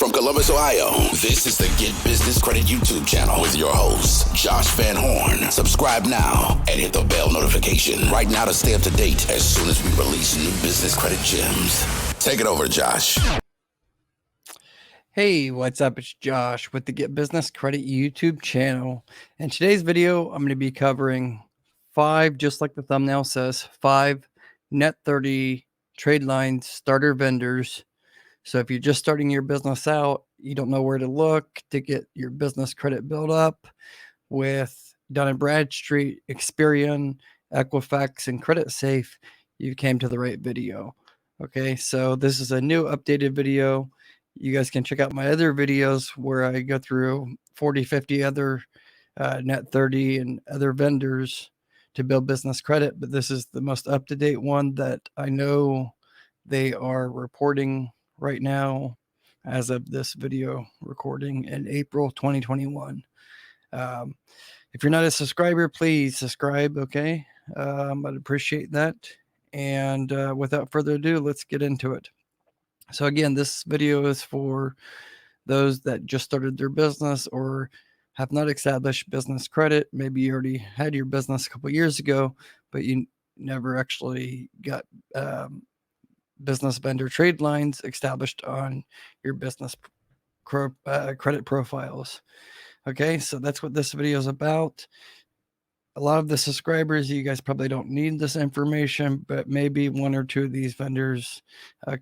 from Columbus, Ohio, this is the Get Business Credit YouTube channel with your host, Josh Van Horn. Subscribe now and hit the bell notification right now to stay up to date as soon as we release new business credit gems. Take it over, Josh. Hey, what's up? It's Josh with the Get Business Credit YouTube channel. In today's video, I'm going to be covering 5, just like the thumbnail says, 5 net 30 Tradelines starter vendors. So if you're just starting your business out, you don't know where to look to get your business credit built up with Dun and Bradstreet, Experian, Equifax, and Creditsafe, you came to the right video. Okay, so this is a new updated video. You guys can check out my other videos where I go through 40, 50 other net 30 and other vendors to build business credit. But this is the most up-to-date one that I know they are reporting right now as of this video recording in April 2021. If you're not a subscriber, please subscribe, okay? I'd appreciate that. And without further ado, let's get into it. So again, this video is for those that just started their business or have not established business credit. Maybe you already had your business a couple years ago, but you never actually got business vendor trade lines established on your business credit profiles. Okay, so that's what this video is about. A lot of the subscribers, you guys probably don't need this information, but maybe 1 or 2 of these vendors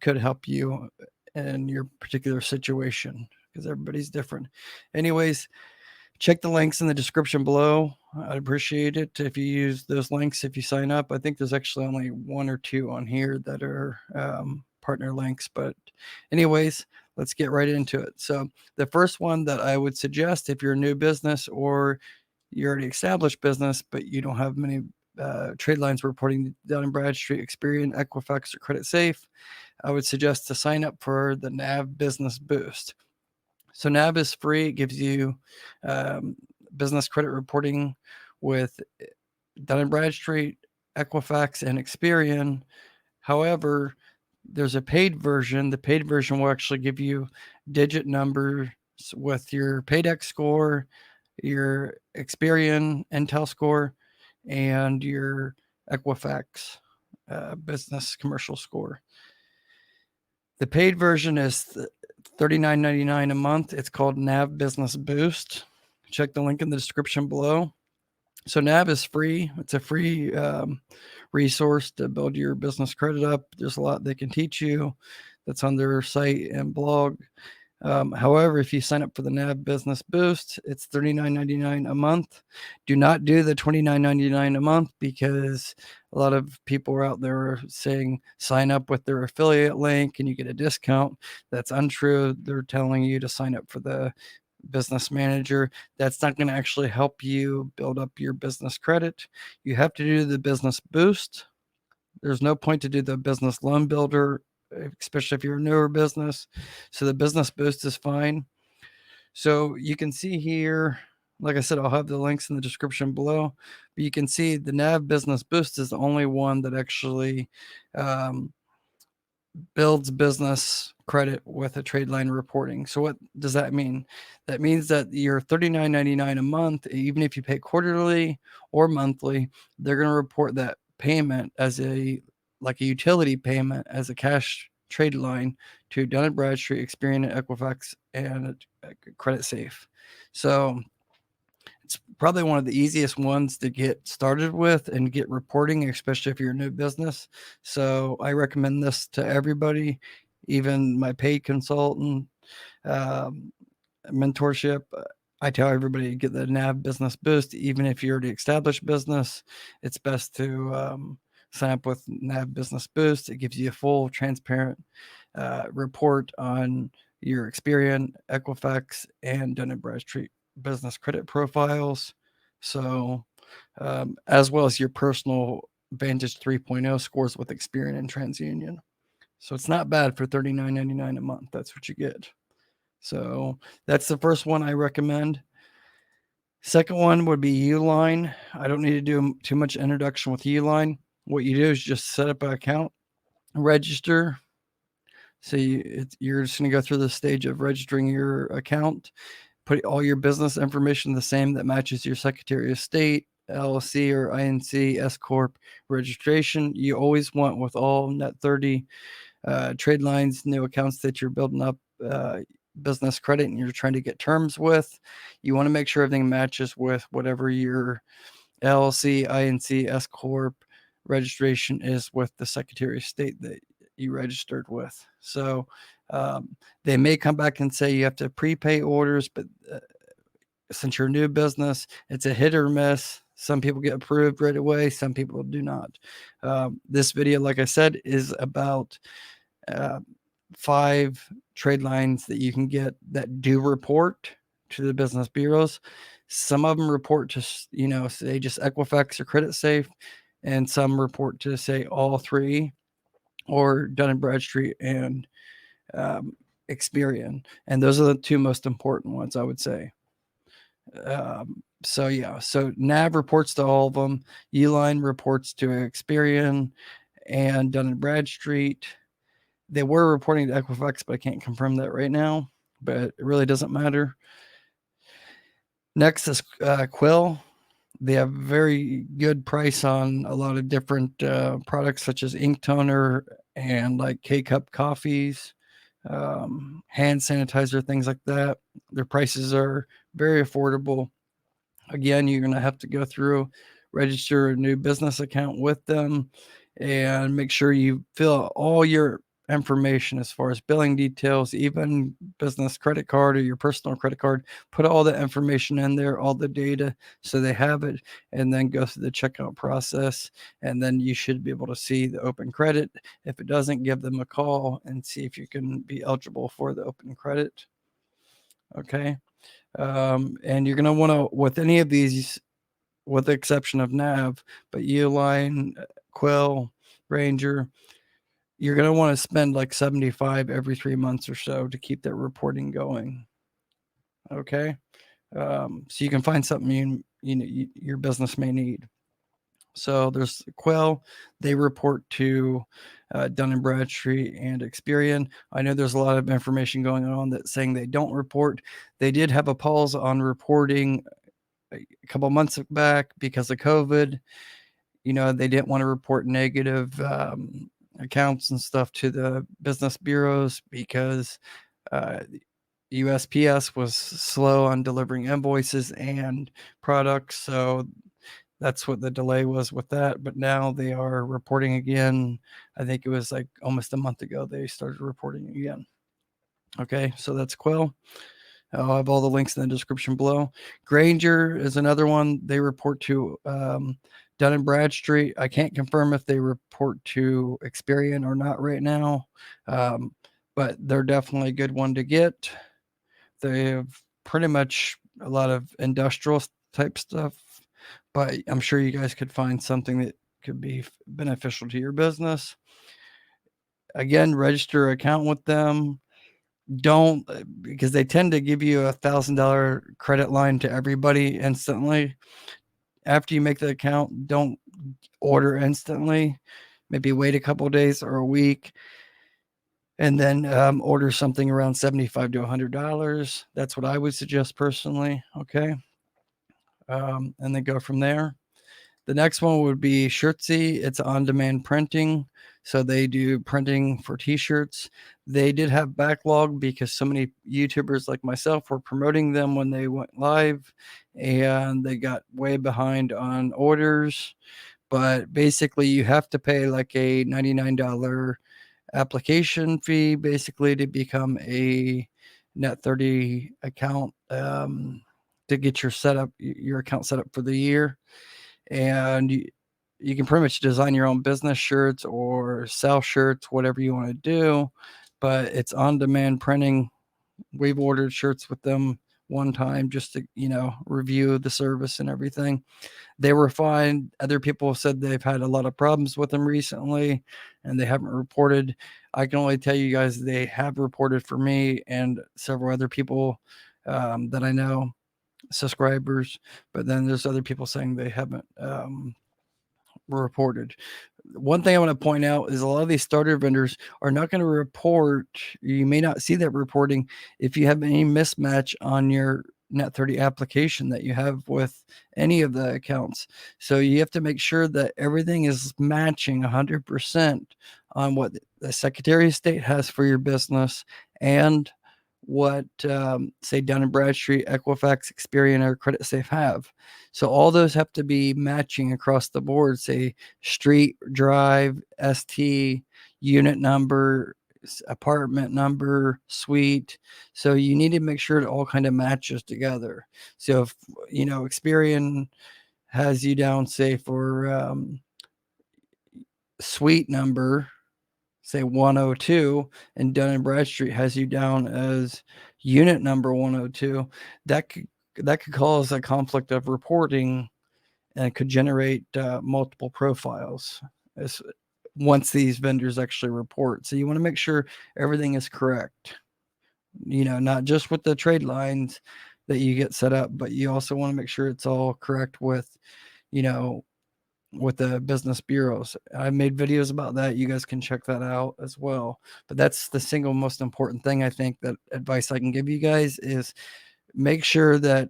could help you in your particular situation because everybody's different. Anyways, check the links in the description below. I'd appreciate it if you use those links if you sign up. I think there's actually only 1 or 2 on here that are partner links. But anyways, let's get right into it. So the first one that I would suggest if you're a new business or you already established business, but you don't have many trade lines reporting Dun and Bradstreet, Experian, Equifax, or Creditsafe, I would suggest to sign up for the NAV Business Boost. So NAV is free. It gives you business credit reporting with Dun and Bradstreet, Equifax, and Experian. However, there's a paid version. The paid version will actually give you digit numbers with your Paydex score, your Experian Intel score, and your Equifax business commercial score. The paid version is $39.99 a month. It's called NAV Business Boost. Check the link in the description below. So NAV is free. It's a free resource to build your business credit up. There's a lot they can teach you that's on their site and blog. However, if you sign up for the NAV Business Boost, it's $39.99 a month. Do not do the $29.99 a month because a lot of people are out there saying sign up with their affiliate link and you get a discount. That's untrue. They're telling you to sign up for the Business Manager. That's not going to actually help you build up your business credit. You have to do the Business Boost. There's no point to do the Business Loan Builder, especially if you're a newer business. So the Business Boost is fine. So you can see here, like I said, I'll have the links in the description below, but you can see the NAV Business Boost is the only one that actually builds business credit with a trade line reporting. So what does that mean? That means that your $39.99 a month, even if you pay quarterly or monthly, they're going to report that payment as a utility payment as a cash trade line to Dun and Bradstreet, Experian, Equifax, and Creditsafe. So it's probably one of the easiest ones to get started with and get reporting, especially if you're a new business. So I recommend this to everybody, even my paid consultant, mentorship. I tell everybody to get the NAV Business Boost. Even if you already established business, it's best to sign up with NAV Business Boost. It gives you a full, transparent report on your Experian, Equifax, and Dun and Bradstreet business credit profiles. So, as well as your personal Vantage 3.0 scores with Experian and TransUnion. So it's not bad for $39.99 a month. That's what you get. So that's the first one I recommend. Second one would be ULine. I don't need to do too much introduction with ULine. What you do is just set up an account, register, So you're just going to go through the stage of registering your account, put all your business information the same that matches your Secretary of State, LLC or INC, S Corp registration. You always want with all Net 30 trade lines, new accounts that you're building up business credit and you're trying to get terms with. You want to make sure everything matches with whatever your LLC, INC, S Corp registration is with the Secretary of State that you registered with. So they may come back and say you have to prepay orders, but since you're a new business, it's a hit or miss. Some people get approved right away, some people do not. This video, like I said, is about 5 trade lines that you can get that do report to the business bureaus. Some of them report to, say just Equifax or Creditsafe, and some report to say all 3 or Dun and Bradstreet and Experian. And those are the 2 most important ones, I would say. So NAV reports to all of them. ULine reports to Experian and Dun and Bradstreet. They were reporting to Equifax, but I can't confirm that right now, but it really doesn't matter. Next is Quill. They have very good price on a lot of different products such as ink toner and like K-Cup coffees, hand sanitizer, things like that. Their prices are very affordable. Again, you're going to have to go through, register a new business account with them, and make sure you fill out all your information as far as billing details, even business credit card or your personal credit card. Put all the information in there, all the data, so they have it, and then go through the checkout process. And then you should be able to see the open credit. If it doesn't, give them a call and see if you can be eligible for the open credit. Okay. And you're going to want to, with any of these, with the exception of NAV, but ULine, Quill, Granger, you're going to want to spend like $75 every 3 months or so to keep that reporting going. Okay. So you can find something your business may need. So there's Quill. They report to Dun and Bradstreet and Experian. I know there's a lot of information going on that's saying they don't report. They did have a pause on reporting a couple months back because of COVID. They didn't want to report negative accounts and stuff to the business bureaus because USPS was slow on delivering invoices and products. So that's what the delay was with that. But now they are reporting again. I think it was like almost a month ago they started reporting again. Okay, so that's Quill. I'll have all the links in the description below. Granger is another one. They report to Dun and Bradstreet. I can't confirm if they report to Experian or not right now, but they're definitely a good one to get. They have pretty much a lot of industrial type stuff, but I'm sure you guys could find something that could be beneficial to your business. Again, register an account with them. Don't, because they tend to give you $1,000 credit line to everybody instantly. After you make the account, don't order instantly. Maybe wait a couple days or a week, and then order something around $75 to $100. That's what I would suggest personally. Okay, and then go from there. The next one would be Shirtsy. It's on-demand printing. So they do printing for t-shirts. They did have backlog because so many YouTubers like myself were promoting them when they went live, and they got way behind on orders. But basically you have to pay like a $99 application fee basically to become a Net 30 account, to get your account set up for the year. And you can pretty much design your own business shirts or sell shirts, whatever you want to do, but it's on-demand printing. We've ordered shirts with them one time just to, review the service and everything. They were fine. Other people have said they've had a lot of problems with them recently and they haven't reported. I can only tell you guys they have reported for me and several other people that I know, subscribers, but then there's other people saying they haven't reported. One thing I want to point out is a lot of these starter vendors are not going to report. You may not see that reporting if you have any mismatch on your Net 30 application that you have with any of the accounts. So you have to make sure that everything is matching 100% on what the Secretary of State has for your business and what, say, Dun and Bradstreet, Equifax, Experian, or Creditsafe have. So all those have to be matching across the board, say street, drive, ST, unit number, apartment number, suite. So you need to make sure it all kind of matches together. So if, Experian has you down, say, for suite number, say 102, and Dun and Bradstreet has you down as unit number 102, that could cause a conflict of reporting and could generate multiple profiles as once these vendors actually report. So you want to make sure everything is correct. Not just with the trade lines that you get set up, but you also want to make sure it's all correct with, with the business bureaus. I made videos about that. You guys can check that out as well. But that's the single most important thing, I think, that advice I can give you guys is make sure that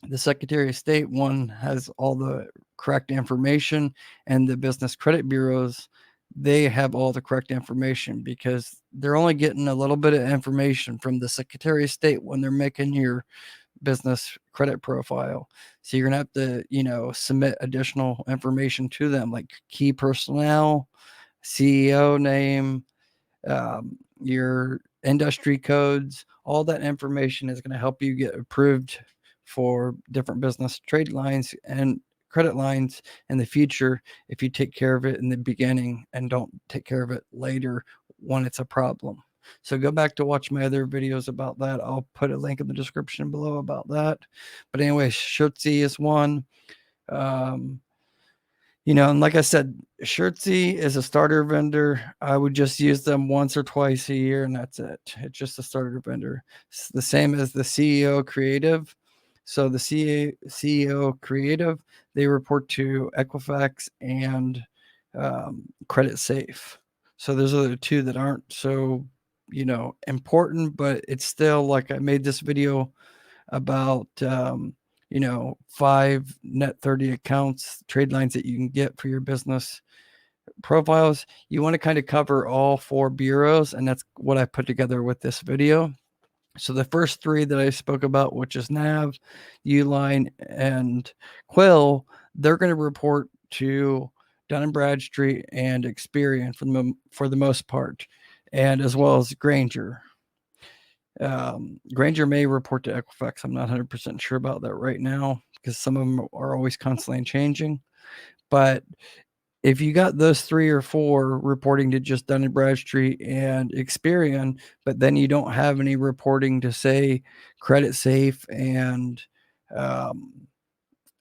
the Secretary of State, one, has all the correct information, and the business credit bureaus, they have all the correct information, because they're only getting a little bit of information from the Secretary of State when they're making your business credit profile. So you're gonna have to, submit additional information to them, like key personnel, CEO name, your industry codes. All that information is going to help you get approved for different business trade lines and credit lines in the future if you take care of it in the beginning and don't take care of it later when it's a problem. So go back to watch my other videos about that. I'll put a link in the description below about that. But anyway, Shirtsy is one. And like I said, Shirtsy is a starter vendor. I would just use them once or twice a year, and that's it. It's just a starter vendor. It's the same as the CEO Creative. So the CEO Creative, they report to Equifax and Creditsafe. So those are the two that aren't so, important, but it's still, like, I made this video about 5 net 30 accounts, trade lines that you can get for your business profiles. You want to kind of cover all 4 bureaus, and that's what I put together with this video. So the first 3 that I spoke about, which is NAV, ULine, and Quill, they're going to report to Dun and Bradstreet and Experian for the most part, and as well as Granger. Granger may report to Equifax. I'm not 100% sure about that right now, because some of them are always constantly changing. But if you got those 3 or 4 reporting to just Dun and Bradstreet and Experian, but then you don't have any reporting to, say, Creditsafe and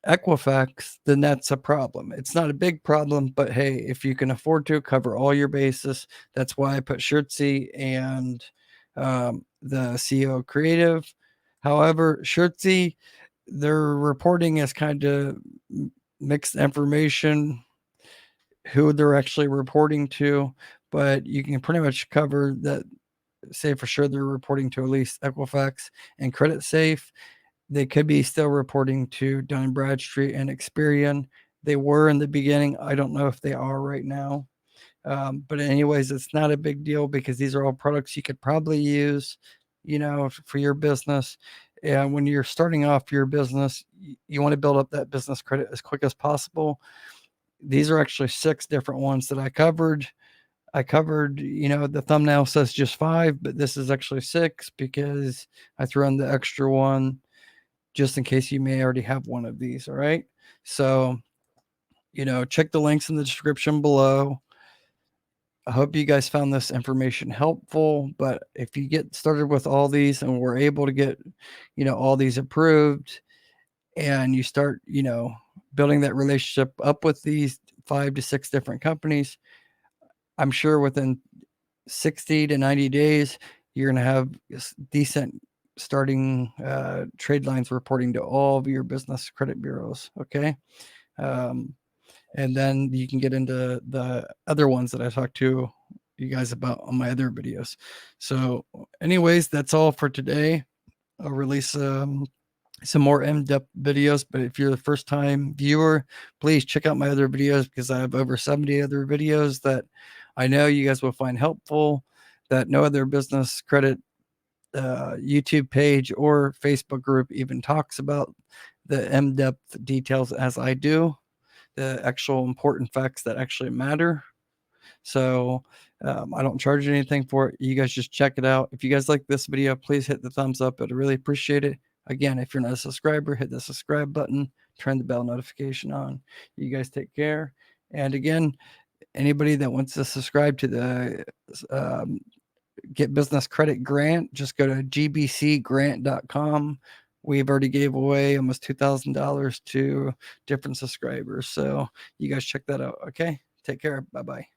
Equifax, then that's a problem. It's not a big problem, but hey, if you can afford to cover all your bases, that's why I put Shirtsy and the CEO Creative. However, Shirtsy, their reporting is kind of mixed information, who they're actually reporting to, but you can pretty much cover that. Say for sure they're reporting to at least Equifax and Creditsafe. They could be still reporting to Dun and Bradstreet and Experian. They were in the beginning. I don't know if they are right now. But anyways, it's not a big deal, because these are all products you could probably use, for your business. And when you're starting off your business, you want to build up that business credit as quick as possible. These are actually 6 different ones that I covered. The thumbnail says just 5, but this is actually 6, because I threw in the extra one just in case you may already have one of these. All right. So, check the links in the description below. I hope you guys found this information helpful, but if you get started with all these and we're able to get, all these approved, and you start, building that relationship up with these 5 to 6 different companies, I'm sure within 60 to 90 days, you're going to have decent starting trade lines reporting to all of your business credit bureaus. Okay. and then you can get into the other ones that I talked to you guys about on my other videos. So anyways, that's all for today. I'll release some more in-depth videos, but if you're the first time viewer, please check out my other videos, because I have over 70 other videos that I know you guys will find helpful, that no other business credit YouTube page or Facebook group even talks about the in-depth details as I do, the actual important facts that actually matter. So I don't charge anything for it. You guys just check it out. If you guys like this video, please hit the thumbs up. I'd really appreciate it. Again, if you're not a subscriber, hit the subscribe button, turn the bell notification on. You guys take care. And again, anybody that wants to subscribe to the Get Business Credit Grant, just go to gbcgrant.com. We've already gave away almost $2,000 to different subscribers. So you guys check that out. Okay. Take care. Bye-bye.